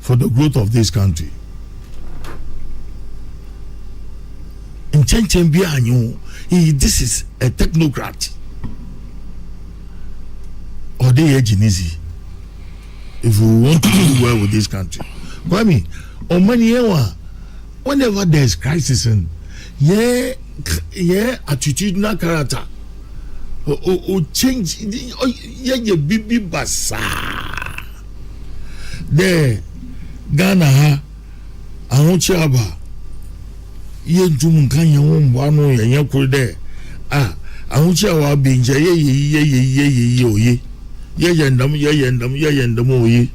for the growth of this country. This is a technocrat. Or they are easy. If we want to do well with this country. Kwame, whenever there is crisis in attitudinal character or change bibi basa there Ghana ahunchaba ye dum kan ye won bo anu ye kure there ahunchawa binja ye oye ye yendam oye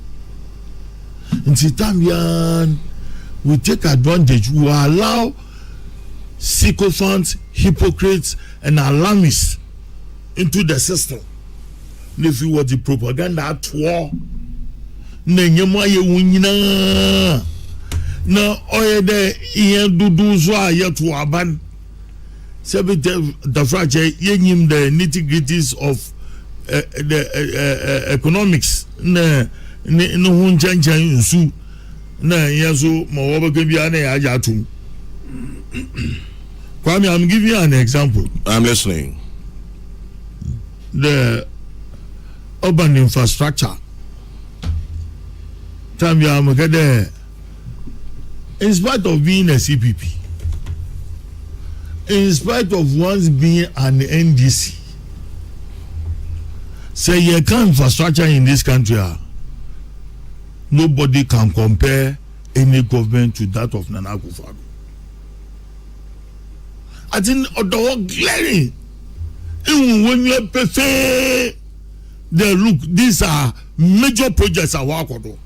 nti tambian we take advantage, we allow sycophants, hypocrites and alarmists into the system. If you want the propaganda at war nenyema ye wunyina na oye de ye dudu zo aye to aban sebe the fragile ye nyim the nitty-gritties of the economics na no hunchan nsu na yaso mawaba bia na ya atum. Kwame, I'm giving you an example. I'm listening. The urban infrastructure. In spite of being a CPP, in spite of once being an NDC, say you can't infrastructure in this country. Nobody can compare any government to that of Nana Akufo-Addo. I think the glaring. When you prefer the look, these are major projects at Wakodo.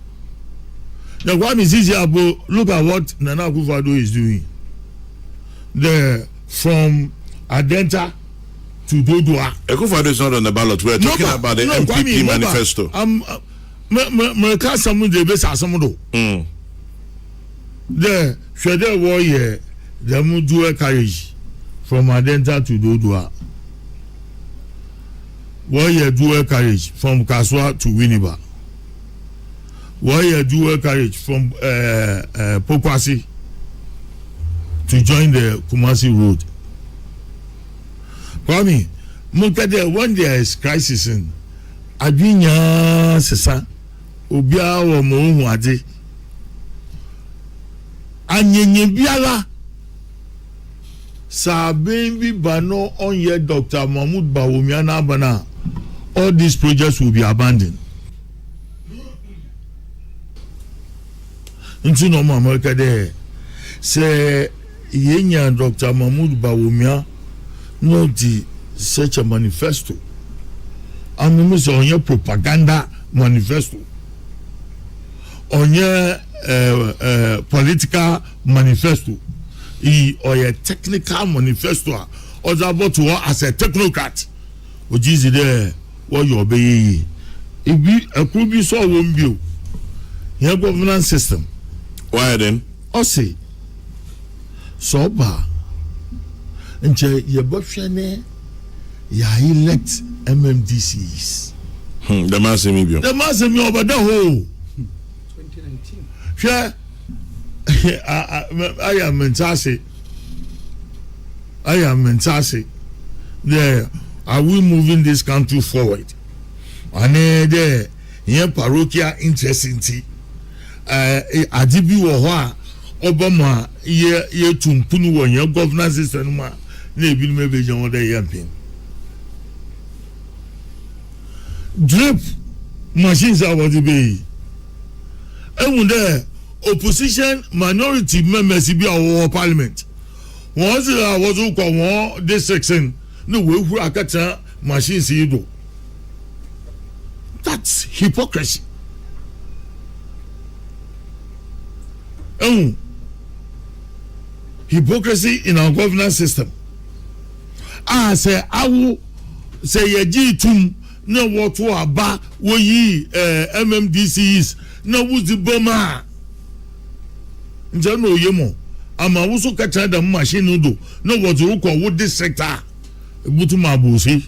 The one is easier, but look at what Nana Akufo-Addo is doing. From Adenta to Dodua. Akufo-Addo is not on the ballot. We're talking about the MPP manifesto. Mereka samu de besa samu do. The Shede warrior, the Muduwe carriage from Adenta to Dodua. Warrior dual carriage from Kaswa to Winneba. Warrior dual carriage from Pokwasi to join the Kumasi Road. Kwame, Mukade, when there is crisis in Adwinya Sesa. Obia wo mo ade anyenye biala saben bi bano onye Dr. Mahmoud Bawumia na bana, all these projects will be abandoned. Into no America there say yenya Dr. Mahmoud Bawumia no di such a manifesto and me say onye propaganda manifesto onye political manifesto or a technical manifesto or about to as a technocrat which is there what you obey it be a could be so won't be your governance system. Why then? Say so ba nche ye bofhene ya elect MMDCs. The massimi over the whole 2019. Sure. I am mentasi. There, are we moving this country forward? And there, here parochial interest in tea. Adibi wa Obama ye tumpunu wa your governance system ma ne bi me be jan the yampin. Drip machines are what be. And there opposition minority members be our parliament. Once I was who this section no way who akata machines you do. That's hypocrisy. Hypocrisy in our governance system. Say I will say ye G2 no what to aba wo yi MMDCs no wuzi boma njano yemo ama wuso kacha da machine do no what to call with this sector butu mabusi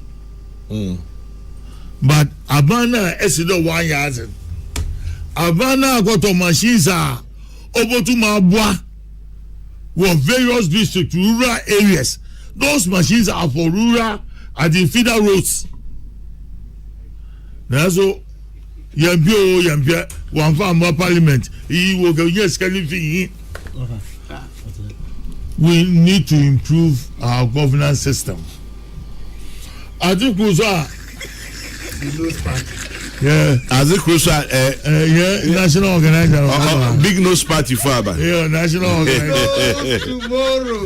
but abana esido 1 year Abana got machines are over to Mabwa were various district rural areas. Those machines are for rural at the feeder roads. That's all. Yambia, one farm parliament. He will go, yes, can you we need to improve our governance system. I think we yeah, as a crucial, national organizer, big nose party father. Yeah, national organizer. Tomorrow.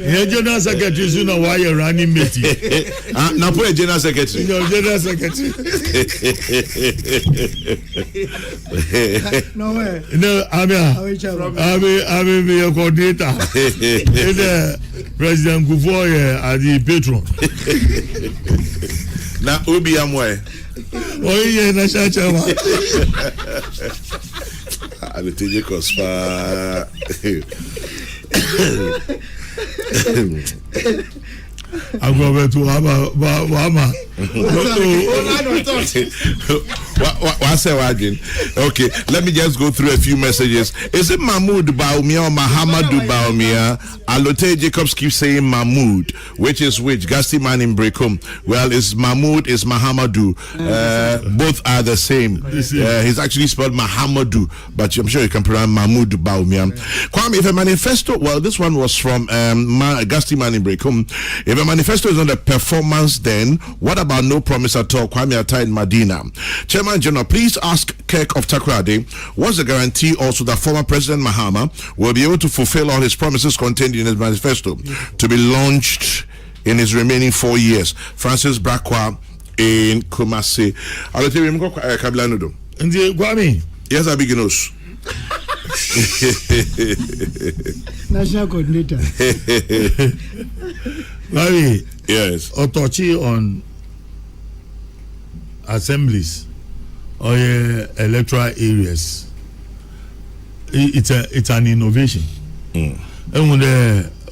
Yeah, general secretary is not why you're running meeting. Now put a general secretary. No, general secretary. No way. No, I'm a coordinator. President Kufuor at the patron. Now Obi Amwe. Oh yeah, national chairman. Allotey Cospa. I'm going to Wama. Okay, let me just go through a few messages. Is it Mahmoud Bawumia or Mahamadou Bawumia? Allotey Jacobs keeps saying Mahmoud, which is which? Gasti man in Brekum. Well, it's Mahmoud, it's Mahamadou. Both are the same. He's actually spelled Mahamadou, but I'm sure you can pronounce Mahmoud Bawumia. Kwame, if a manifesto, well, this one was from Gasti man in Brekum. If a manifesto is not a performance, then what about no promise at all? Kwame Atta in Medina. Chairman General, please ask Kirk of Takoradi, what's the guarantee also that former President Mahama will be able to fulfill all his promises contained in his manifesto to be launched in his remaining 4 years? Francis Brakwa in Kumasi. Allotey Kabilanudo. Kwame. Yes, I begin us. National coordinator. Kwame. Yes. Authority on assemblies or electoral areas. It's an innovation. And when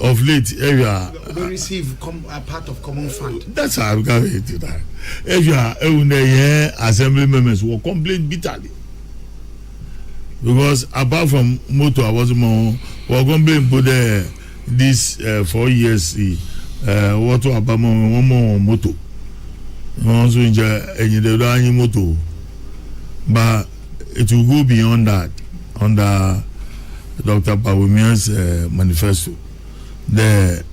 of late area We receive a part of common fund. that's how I'm going to do that. If you are assembly members will complain bitterly. Because apart from motor, I was more complain for this 4 years. What about one more motor? Also in motor, but it will go beyond that under Dr. Bawumia's manifesto. The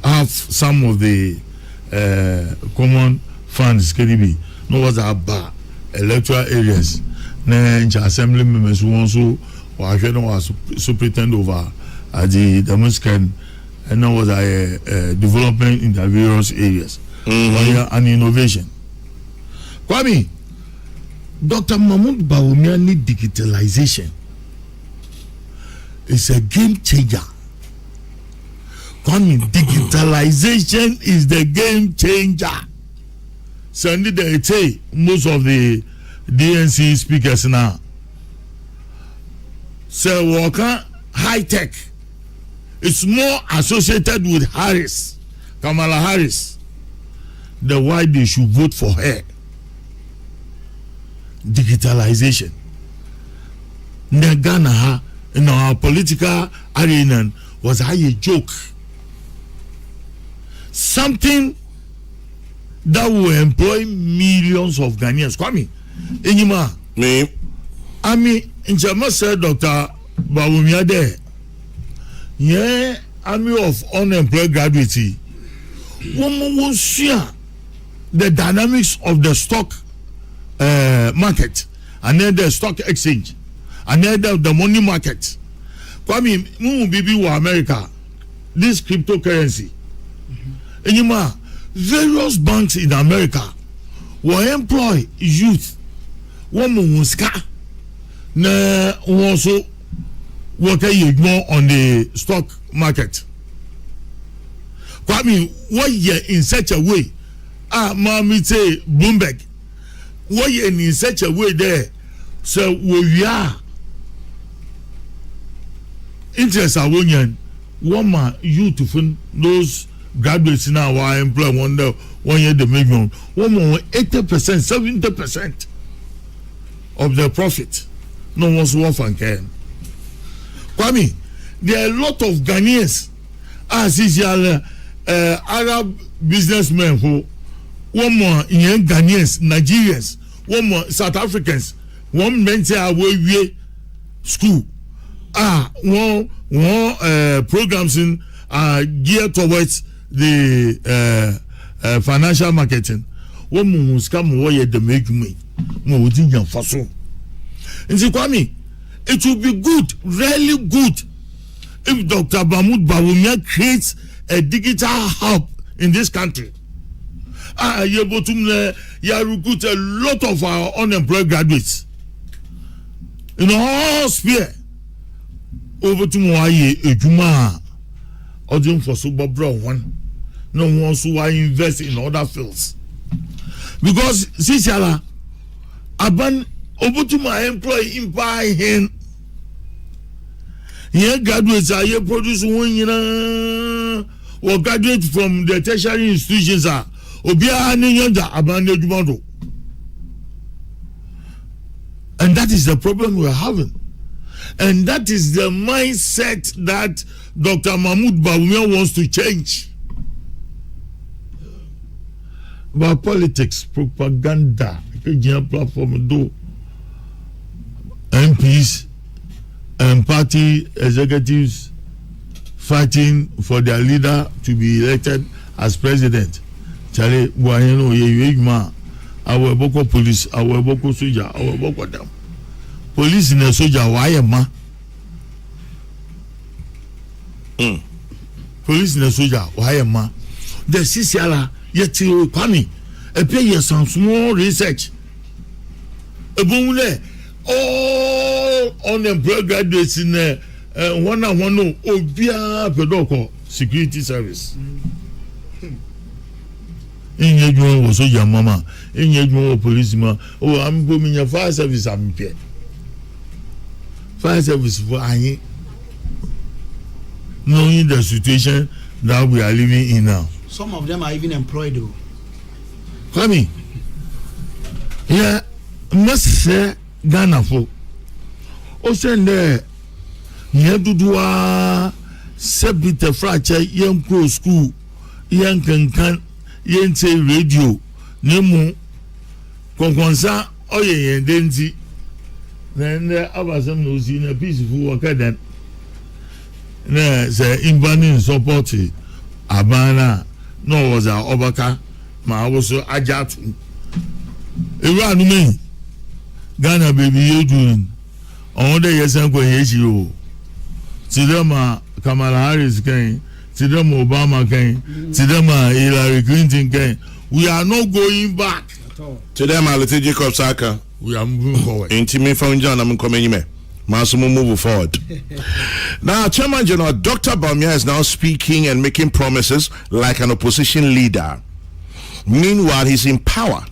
have some of the common funds can be no was about electoral areas. Then assembly members who also was superintendent over at the Damascus. And now was a development in the various areas. An innovation. Kwame, Dr. Mahmoud Bawumia need digitalization. It's a game changer. Kwame, digitalization is the game changer. Sandy they say most of the DNC speakers now say worker high tech. It's more associated with Harris, Kamala Harris. The why they should vote for her. Digitalization. In Ghana, in our political arena, was a joke. Something that will employ millions of Ghanaians. Kwame, Enyima. Me. I mean, in Jama said Dr. Bawumia there. Yeah, army of unemployed graduates. One more share the dynamics of the stock market, and then the stock exchange, and then the money market. Kwame, Bibi wa America, this cryptocurrency. Anymore, various banks in America will employ youth. One more ska, na also what are you more on the stock market? Kwame, what you in such a way? Mommy say Bloomberg. What you in such a way there? So we are interest one man you to find those graduates now who are employed 1 year the million, 80%, 70% of the profit. No one's worth and can. Kwame, there are a lot of Ghanaians, as is Arab businessmen who one more in Ghanaians, Nigerians, one more South Africans, one mental away school. One programs in geared towards the financial marketing. One more scam warrior the make me more within your faso. And see, Kwame, it will be good, really good, if Dr. Bawumia creates a digital hub in this country. You recruit a lot of our unemployed graduates in all sphere. Over to Mwaye Ejuma Audium for Super Brown one. No one wants to invest in other fields. Because Sisala Aban over to my employee in buy him. Here graduates are here produce one or graduate from the tertiary institutions are Obia Nyanja Aban Ejumado. And that is the problem we are having. And that is the mindset that Dr. Mahmoud Bawumia wants to change. But politics, propaganda, platform do MPs and party executives fighting for their leader to be elected as president. Charlie, Buayeno, Yeyuma, our Boko police, our Boko soldier, our Boko them. Police in a soldier, why ma? Police in a soldier, why ma? The CCR, yet Kwame, a pay some small research. A boom there, all unemployed graduates in one on one, Obia Pedoko Security Service. In your was soldier, mama, in your policeman, oh, I'm going your fire service, I'm here. Fire service for any knowing the situation that we are living in now. Some of them are even employed though. Kwame, yeah, must say Ghana for. O send there, near Dudua, Sebita Fracha, young pro school, young can, young say radio, Nemo, Conconsa, Oye, and Denzi. Then there are some who's in a peaceful worker then. Say in banning support Abana, no was our Obaka, ma also Ajatu. Iran me, Ghana baby, you doing all the years I'm going to you. Sidama Kamala Harris came, Sidama Obama came, Sidama Hillary Clinton came. We are not going back. To them, allotey Jacob Saka. We are moving forward. Intimate from John, I'm coming in. Masumu move forward. Now, Chairman General Dr. Bawumia is now speaking and making promises like an opposition leader. Meanwhile, he's in power.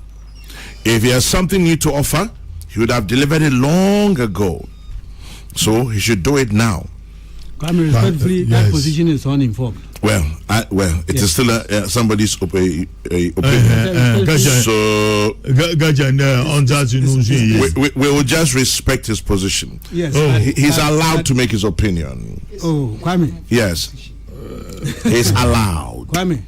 If he has something new to offer, he would have delivered it long ago. So he should do it now. Kwame, respectfully, that position is uninformed. Well, it is still somebody's opinion. So we will just respect his position. Yes, he's allowed to make his opinion. Oh, Kwame. Yes, he's allowed. Kwame,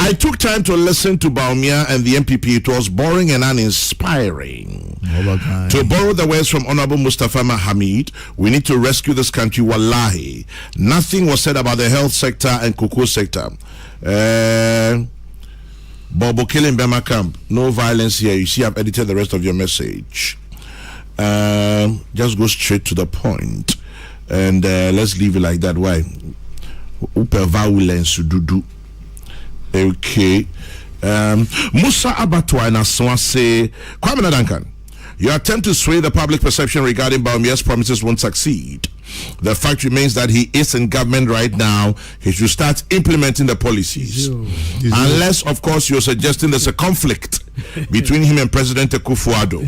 I took time to listen to Bawumia and the MPP. It was boring and uninspiring. To borrow the words from Honorable Mustafa Mahamid, we need to rescue this country. Wallahi, nothing was said about the health sector and cocoa sector. Bobo killing Bema camp, no violence here. You see, I've edited the rest of your message. Just go straight to the point, and let's leave it like that. Why? Upe violence do. Okay. Musa Abatwa and Aswa say, Kwame Duncan, Your attempt to sway the public perception regarding Bawumia's promises won't succeed. The fact remains that he is in government right now. He should start implementing the policies. Unless, of course, you're suggesting there's a conflict between him and President Akufo-Addo.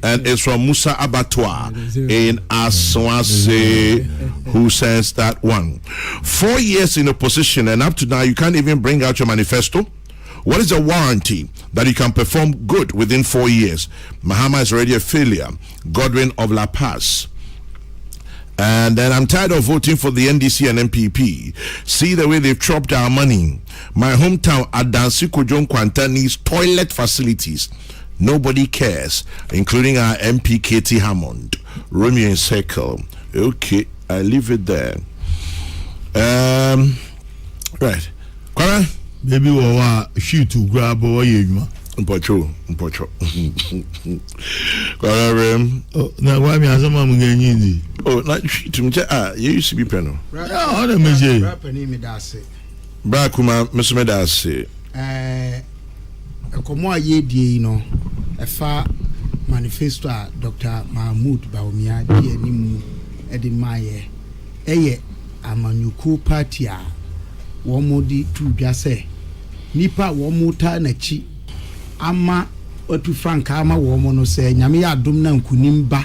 And it's from Musa Abattoir in Aswase, who says that one. 4 years in opposition, and up to now, you can't even bring out your manifesto. What is a warranty that you can perform good within 4 years? Mahama is already a failure. Godwin of La Paz. And then I'm tired of voting for the NDC and MPP. See the way they've chopped our money. My hometown, Adansi Kojon Kwanta, needs toilet facilities. Nobody cares, including our MP Katie Hammond. Romeo in Circle. Okay, I leave it there. Right. Kwame? Maybe we'll shoot to grab or you. Mpocho. Oh, now why me as a man again? Oh, not shoot him. You used to be penal. Yeah, let me say. Brakuma, Mr. Medase. Komo aye die no efa manifesto Dr. Mahmoud Bawumia die animu edi maye eye amanyuku party a wo modi tu dwa se nipa wo muta na chi ama otu franka ama wo mo no se nyame ya adom na nkunimba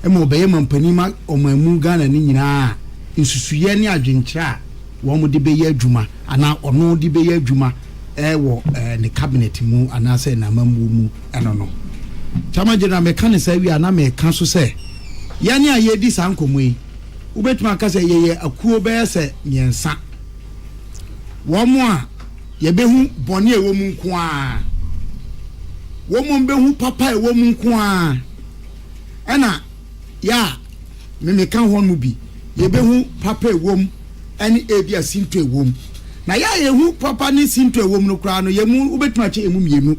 ema obeye mampanima omamu Ghana ni nyina nsusuye ne adwenkyera wo mo de beye adwuma ana ono de beye adwuma wo ne cabinet mu anase na mamu mu eno no chama jena me kan se wi ana me kan so se ya ne aye di sankomo yi ubetuma ka se ye akuo be se miensa wo mo a ye behu bone e wo mu nko a wo mo behu papa e wo mu nko a ena ya me kan ho no bi ye behu papa e wo mu ene e bi asinto e wo mu na ya yehu papa ni sinto ewom no kra no yemu ubetuma che emu mienu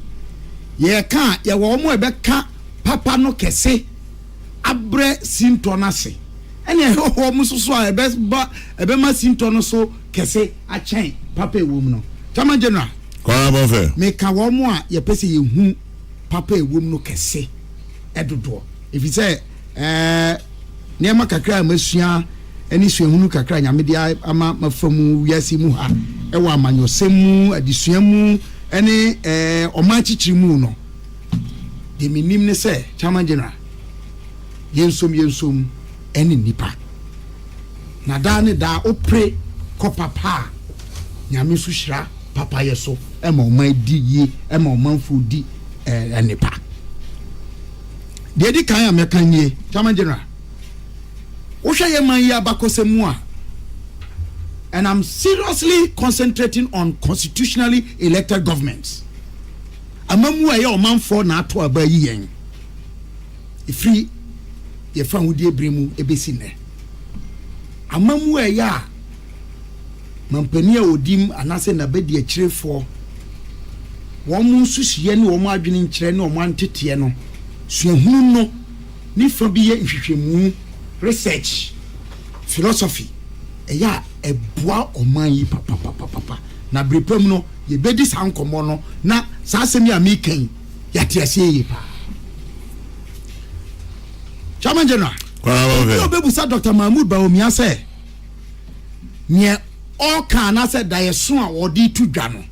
ye ka ye wo mo ebeka papa no kese abre sinto na se ene ho mo soso a ebe ma sinto no so kese a chen papa ewom no chama general kwa bonfe me ka wo mo a ye pese yehu papa ewom no kese edodo if you say niam kakra masua eni suahunu kakra nyame dia ama mafamu wiase mu ha ewa amanyosemu adisuamu ene omachichirimu no de minim ne se chama general yensom eni nipa na da ne da opre ko papa nyame su hira papa yeso ema omadi ye ema omanfo di enipa de di kan amekan ye chama general and I'm seriously concentrating on constitutionally elected governments. Amamu aye o manfo na ato aba yi yen. Ifri ye fa hudi ebremu ebesi ne. Amamu aye a mampani a odim anase na bedi akirefo. Wo mu susuye ne wo mu adwene nkire ne wo mu antete no. Suahunu no ni fa bi ye nhwehwemu research philosophy eya eboa oman yi papa na brepam no ye bedi sankomo no na saasemi amikan ya tiase yi pa chama general no bebu sa Dr. Mahmoud Bawumia say nye all kana say da yeso a wodi tu dwa no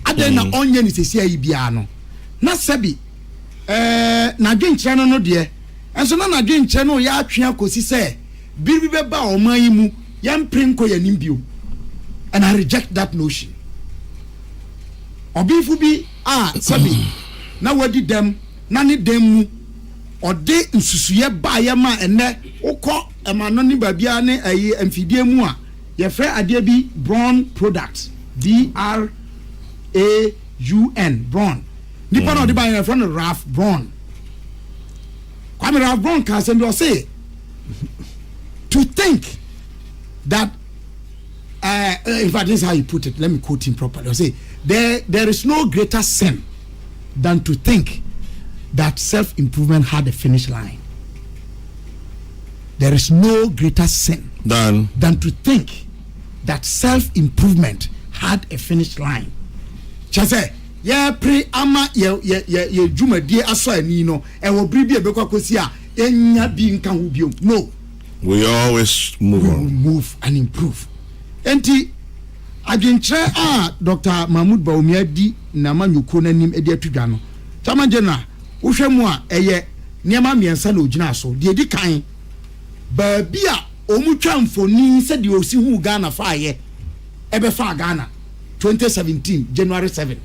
aden na onye ni sesi ayi bia no na sebi na dwenkyere no de enso na dwenkyere no ya atwe akosi se biribi beba oman yi mu yam prinko ya nimbio and I reject that notion obifu bi sabi na wadi dem na ne dem mu ode nsusuye ba ya ma ene ukọ emano ni babia ne ayi amfidie mu a ye frɛ ade bi brown product BRAUN brown nipa na ode ba ye frɛ no Ralph Brown kwame Ralph Brown ka say do say to think that in fact this is how you put it, let me quote him properly. I say there is no greater sin than to think that self-improvement had a finish line. There is no greater sin than to think that self-improvement had a finish line. Just say ye pre ama ye dwumadie aso ani no e wo bribi e bekwa kosi a enya bi nka ho biom. No, we always move on. Move and improve. Enti adwenkyerɛ Dr. Mahmoud Bawumia di na manyuko nanim edi atudwa no. Chama general wohwɛ mu a eye niema miensa na ogina so de edi kan ba bia omutwa mfoni se de osi hu Ghana fa ye ebe fa Ghana 2017 January 7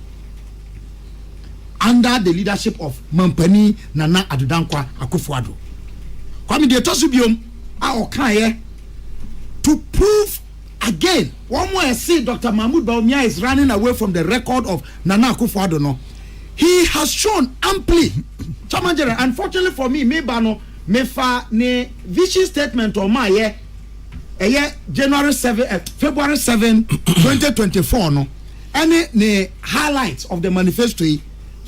under the leadership of Mampani Nana Adudankwa Akufo-Addo. Kwame de tosu biom a okaye to prove again one more say Dr. Mahmoud Bawumia is running away from the record of Nana Akufo-Addo no. He has shown amply. Unfortunately for me, me fa ne vision statement on my year January 7 February 7 2024 no. Any ne highlights of the manifesto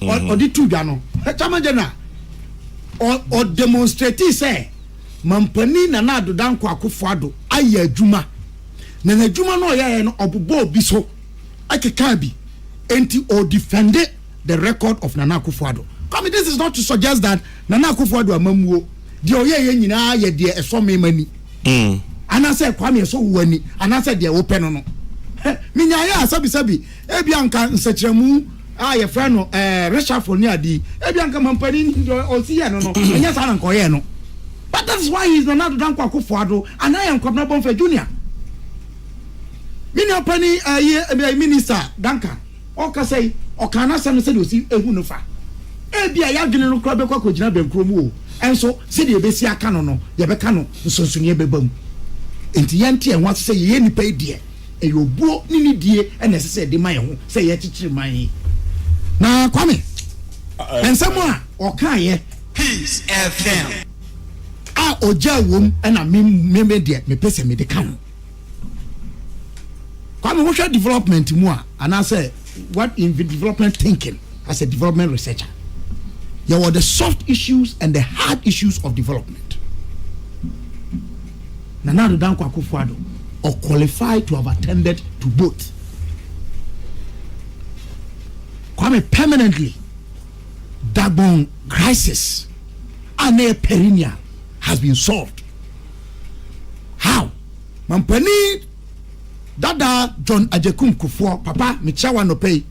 or the two no. Chamajana or demonstrate say Mampani Nana Adudankwa Akufo-Addo aye adwuma. Na adwuma no ye no obobo biso akekabi enti or defend the record of Nana Akufo-Addo. Come, this is not to suggest that Nana Akufo-Addo amamuo. The oye nyina ye de eso me mani. And I say Kwame so wani. And I said they open no. Minya ya sabi ebi anka nsecheremu ye friend no reshuffle ni adi. Ebi anka Mampani osi ye no no. Enya sa na nkoye no. But that's why he's Nana Adudankwa Akufo-Addo and I am Kwame Bonfe Junior. Minya pani minister Danka. Oka say okana sam se do si ehu no fa e bia ya dwene no kra be kwa kogina benkro mu o enso se de ebesi aka no no ye be ka no nsonsonie be bam enti yante enwa se ye nipa die e yobuo ni die e na se de man ho se ye chichiri man na Kwame ensamo a oka ye Peace FM a oja wom e na me de me pese me de ka no Kwame wo hwe development mu a ana say what in development thinking as a development researcher. There were the soft issues and the hard issues of development. Nana Adudankwa Akufo-Addo or qualified to have attended to both. Kwame permanently Dagbon crisis and a perennial has been solved. How? Mampani Dada John Ajekum Kufuor Papa Michawa no pay.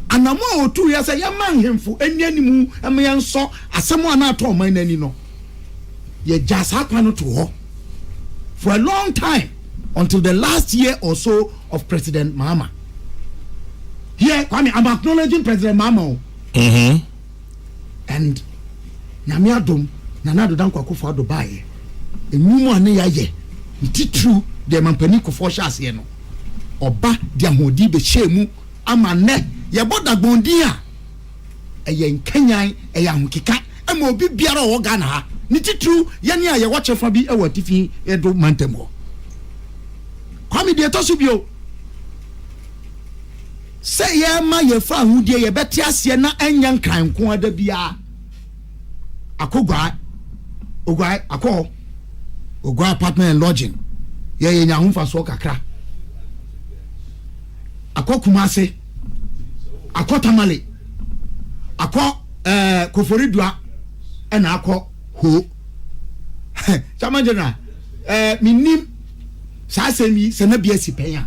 Anamo o 2 years say man hemfu eni animu amayan so asemo ana to man ani no. Ye just happen to ho for a long time until the last year or so of President Mahama. Here Kwame, I'm acknowledging President Mahama. And Namiadum Nana Adudankwa Akufo-Addo bae. Enyumu ane ya ye. It true the Mampani Kufuor shas ye no. Oba dia hodi be shemu ama ne ye boda gbondi a eye nkanyan eye ahokeka ama obi biara o Ghana ha ni titru ye ne a ye wo chefa bi e watifi e do mantemo Kwame de to so bio say ye ma ye fa hudie ye beti ase na anya nkran ko ada bia akogwa ogwa apartment and lodging ye nya ho fa so kakra akọ Kumase akọ Tamale akọ Koforidua ena akọ ho chamajena minim sa semi se na bia sipenya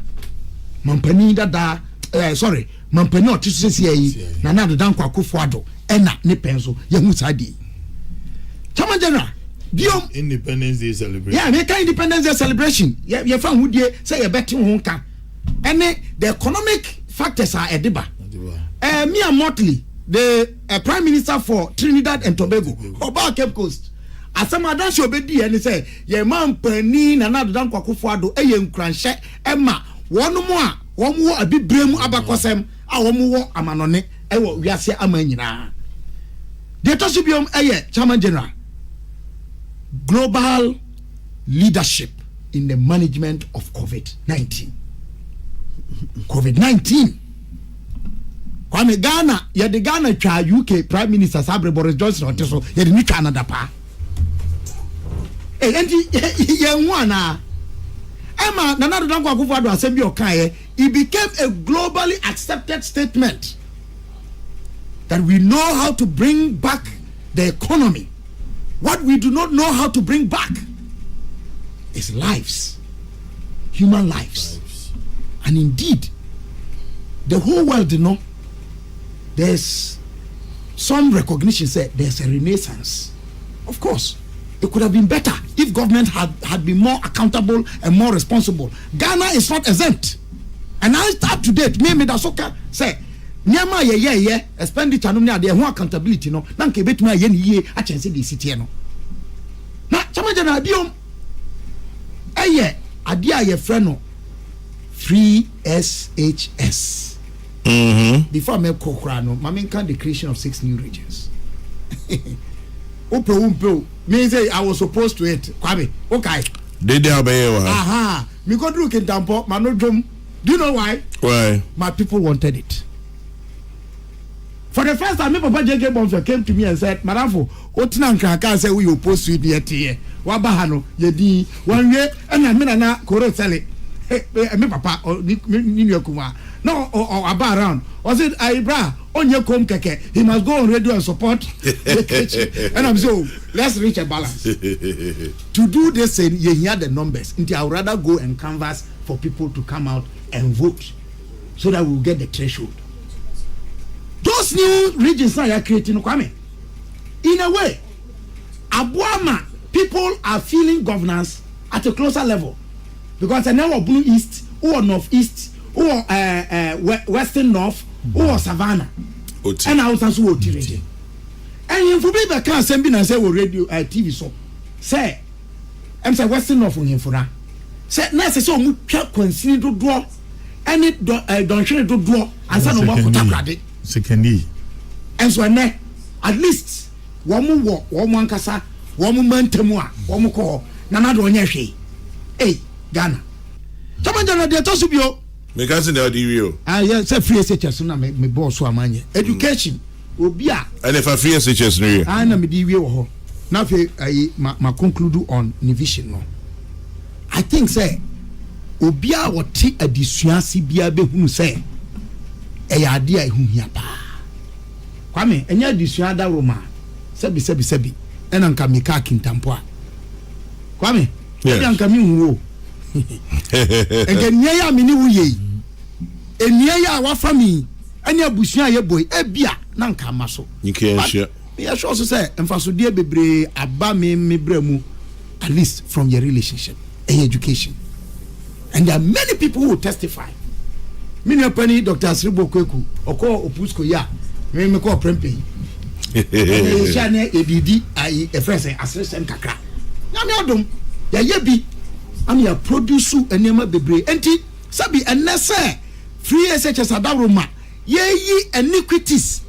Mampani dada sorry Mampani otisese yi Nana Adudankwa Akufo-Addo ena ne penso ye hu sadi chamajena Diom Independence Day celebration. Yeah, make Independence Day celebration. You found who dey say you bet him honka. And the economic factors are ediba. Mia Motley, the Prime Minister for Trinidad and Tobago, Oba Cape Coast. Asama show obedi and say, ye Mampani Nana Adudankwa Akufo-Addo eye nkranhye ema wonu mo a womu abibremu abakosem a womu wo amanone e wo wiase amanyina. The Tosubium eye Chairman General global leadership in the management of COVID-19. COVID-19. Kwame Ghana, ye the Ghana cha UK Prime Minister Sabre Boris Johnson oteso ye the new Canada pa. Enti ye nwana. Emma Nana Adudankwa Akufo-Addo asem bi okaye, it became a globally accepted statement that we know how to bring back the economy. What we do not know how to bring back is lives, human lives. And indeed, the whole world, there's some recognition said there's a renaissance. Of course, it could have been better if government had been more accountable and more responsible. Ghana is not exempt. And I up to date, me da soka say nyama ye expenditure no dey ho accountability no na nke betuma ye ye a chance dey city no. Na chama jana biom eye ade a ye frɛ no free SHS. Before me kokra no, mama can the creation of 6 new regions. Umpo me say I was supposed to it. Kwame, okay. Did they obey you? Aha, me go look in Tampo, manodrum. Do you know why? Why? My people wanted it. For the first time, Papa JJ Bonfer came to me and said, Madafo, Otina Kaka say we opposed to it yet. Wabahano, Yedi, 1 year, and I mean, na Koro sell it. Me Papa, or Ninyokuma. No, or Abba around. Or said, Ibra, on your comb keke, he must go on radio and support the kitchen. And I'm so, let's reach a balance. To do this, you hear the numbers. I would rather go and canvass for people to come out and vote so that we'll get the threshold. Those new regions are creating, Kwame. In a way, Abuama, people are feeling governance at a closer level. Because I know Blue East, or Northeast, or Western North, or Savannah. And I was also Oti region. And if you be can send me and say radio TV so say I'm say Western North in for say nurse so mu continue to draw any don't share to draw and say no more kotakrade secondly and so at least one more kasa one momentum one more call na do onye hwe Ghana tamanja de to subio me can say the video yeah say free SHS na me boss so amanye education obi a and if I free SHS no na me di wie wo ho na fe ma conclude on nivision no. I think say obia wote adisuase bia behunu say ade a ehu hia pa Kwame enya adisua da roma sebi ena nka meka kintampo a Kwame enya nka mi hu o enka nya ya me ni wuye enia ya wa fami enya abusua ye boy ebia na nka maso nkehia ya sure so say emfaso de bebre aba me bremu at least from your relationship education. And there are many people who testify. Many opinion Dr. Asribo Kweku oko opusko ya me ko prempe e jane edidi ai efrese asresen kakra na me odom ya yebi am ya produce enema bebre enti sabi enese free SHS adawroma yeyi iniquities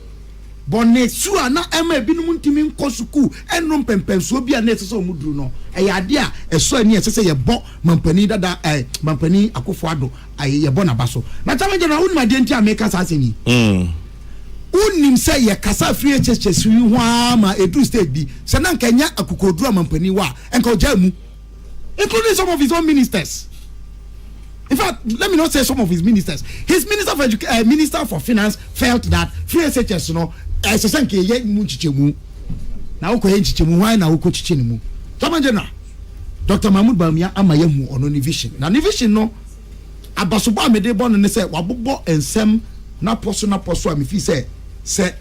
bonne sua na ema ebinum ntimi nkosuku enum pempenso bia na esese omuduru no ade a eso ani esese ye bo mampani dada mampani akofo ado ye bo na baso na tamaje na unma de nti ameka saseni unim say ye kasa free SHS wi ho ama edu state bi se na nkanya akokoduru mampani wa enka oja mu including some of his own ministers. In fact, let me not say some of his ministers. His minister for minister for finance felt that free SHS no esesenke ye mu chichemu na uko ye chichemu why na uko chichemu tamaje na Dr. Mahmoud Bawumia ama ye hu ono ni vision na ni vision no abasoba amede bo no ne say wabobo ensem na poso a me fi say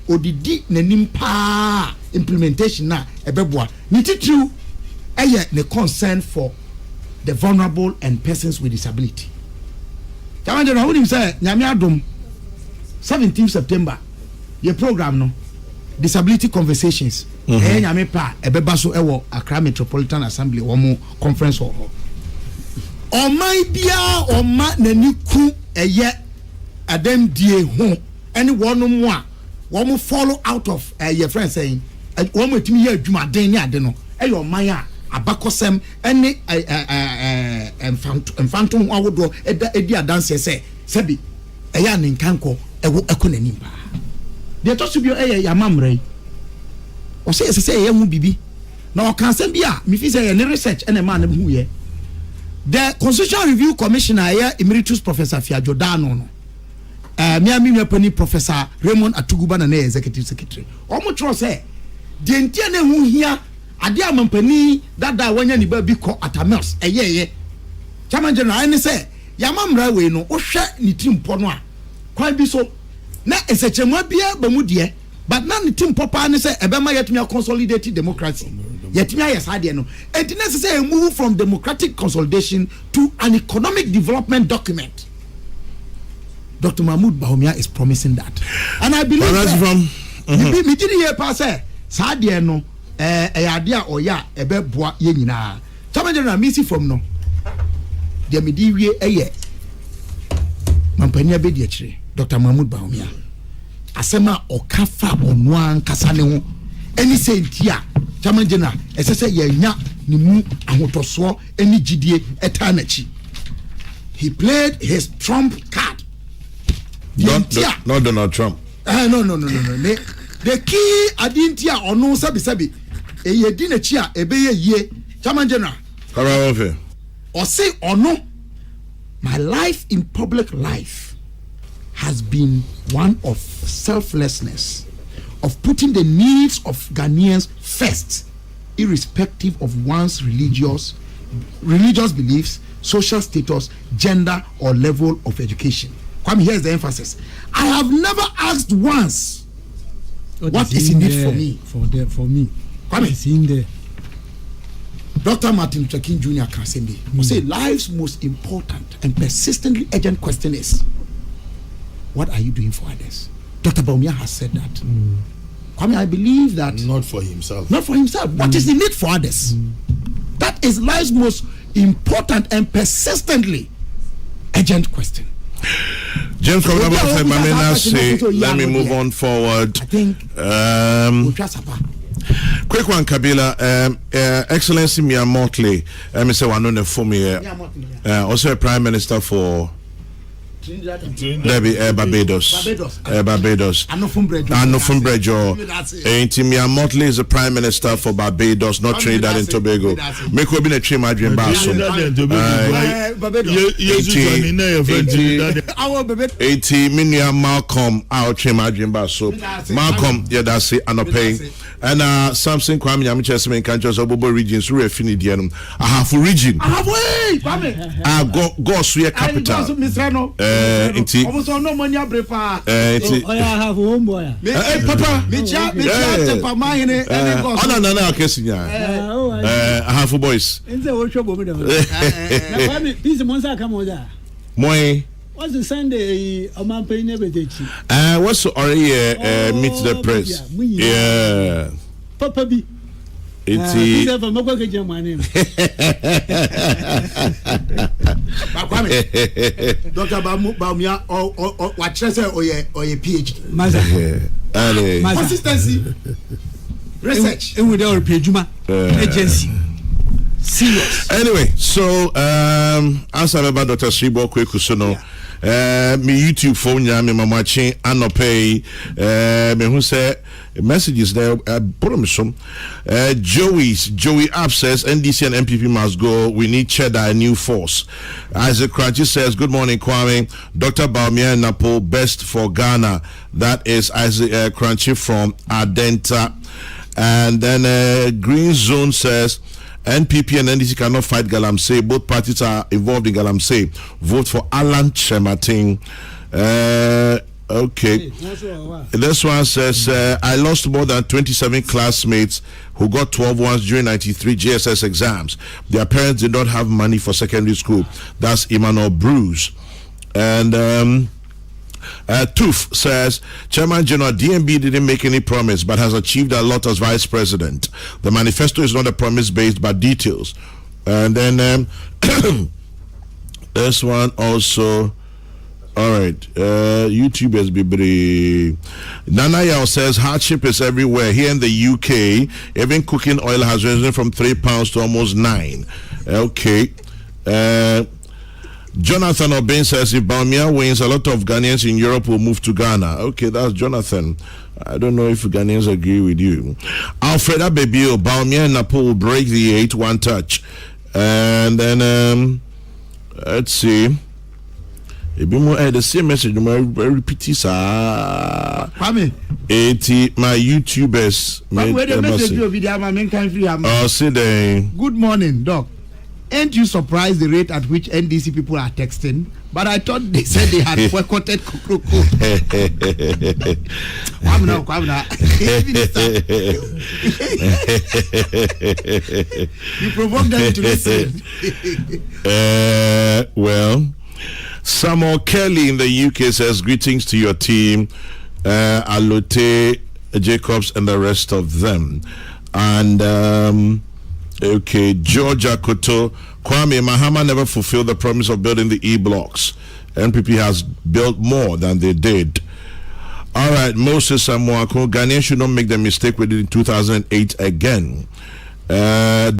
odidi nanim pa implementation na ebeboa ni titru eye ne concern for the vulnerable and persons with disability. Tamaje na woni say nyame adom 17th September your program no disability conversations nyame pa ebeba so ewo Accra Metropolitan Assembly wo conference ho omai bia oma nani ku eye adem die ho any one mo a wo follow out of your friend saying wo metimi ye adwuma den ni ade no eye oman a abakosem any phantom awodo edi adanse say sebi eye aninkanko ewo ekonani ba de to subio ya mamre o say ye hu bibi na o kan sem bia me fi say ye research ene ma na hu ye the Constitutional Review Commissioner here Emeritus Professor Fiajodano no Miami Nepani Professor Raymond Atuguba na executive secretary. Omo tro say the entia na hu hia ade amampani dada wanya ni ba bi ko atamels eyeye. Chairman General any say yamamra we no wo hwe ni timpo no a kwan bi so na esechema bia ba mu de but na ni timpo pa ne say ebema yetumi consolidate democracy. Yetumi ayesade no. And necessary move from democratic consolidation to an economic development document. Dr. Mahmoud Bawumia is promising that, and I believe that from me did hear pass sadie no ayade oya ebe boa ye nyina Chairman General misi from no de me di wie eye mampania be di akire Dr. Mahmoud Bawumia asema okafa onu ankasa ne ho eni sentia Chairman General esese ye nya ni mu ahotoso eni gidie eta na chi. He played his trump card. Not Donald Trump. No. The key adintia ono sabi. Eye di na chi a ebeye ye. Chairman General. Karaoke. Or say ono. My life in public life has been one of selflessness, of putting the needs of Ghanaians first, irrespective of one's religious beliefs, social status, gender, or level of education. Kwame, here's the emphasis. I have never asked once what is in it for me. For me. Kwame, it's in there. Dr. Martin Luther King Jr. can say life's most important and persistently urgent question is, what are you doing for others? Dr. Bawumia has said that. Kwame, I believe that not for himself. What is the need for others? That is life's most important and persistently urgent question. James said, let me move on forward. I think quick one, Kabila. Excellency Mia Motley, Mr. Wanone Fumi, also a Prime Minister for Barbados. Anofumbrajo. Mia Motley is the Prime Minister for Barbados, not Trinidad and Tobago. Make we be a trim Adrian Basso. 80 million Malcolm our trim Adrian Basso. Malcolm, yeah, that's it, and paying. And something Kwame Yamichesman can just Obobo regions through a finidianum. I have a region. I go swear capital. Almost no money brepa. I have home boy. Hey, Papa. No, I have boys. What's the Sunday? What's already meet the press? Yeah. Papa B. It's Dr. Bawumia or what say or your PhD. Consistency. Research. And with our PhD agency. Serious. Anyway, so answer about Dr. Shibo Kwekusono. Me YouTube phone ya me mamachi anopay me who say messages there promisum Joey App says NDC and MPP must go. We need cheddar, a new force. Isaac Crunchy says good morning Kwame. Dr. Bawumia Napo best for Ghana. That is Isaac Crunchy from Adenta. And then Green Zone says NPP and NDC cannot fight Galamsey. Both parties are involved in Galamsey. Vote for Alan Chemating. Okay. This one says, I lost more than 27 classmates who got 12 ones during 93 GSS exams. Their parents did not have money for secondary school. That's Emmanuel Bruce. And Toof says, Chairman General, DMB didn't make any promise but has achieved a lot as Vice President. The manifesto is not a promise based but details. And then this one also. All right, YouTube has been Nana Yao says hardship is everywhere. Here in the UK, even cooking oil has risen from £3 to almost 9. Okay. Jonathan Obin says if Bawumia wins, a lot of Ghanaians in Europe will move to Ghana. Okay, that's Jonathan. I don't know if Ghanaians agree with you. Alfreda Bebio, Bawumia and Napo will break the 8-1 touch. And then let's see. The same message, I repeat this. Kwame. 80 my YouTubers made a message. Good morning, Doc. Ain't you surprised the rate at which NDC people are texting? But I thought they said they had boycotted Kokroko. You provoked them to listen. Well, Samuel Kelly in the UK says greetings to your team, Allotey, Jacobs, and the rest of them. And okay, Georgia Koto, Kwame, Mahama never fulfilled the promise of building the E-blocks. NPP has built more than they did. All right, Moses Samuako, Ghanaians should not make the mistake we did in 2008 again.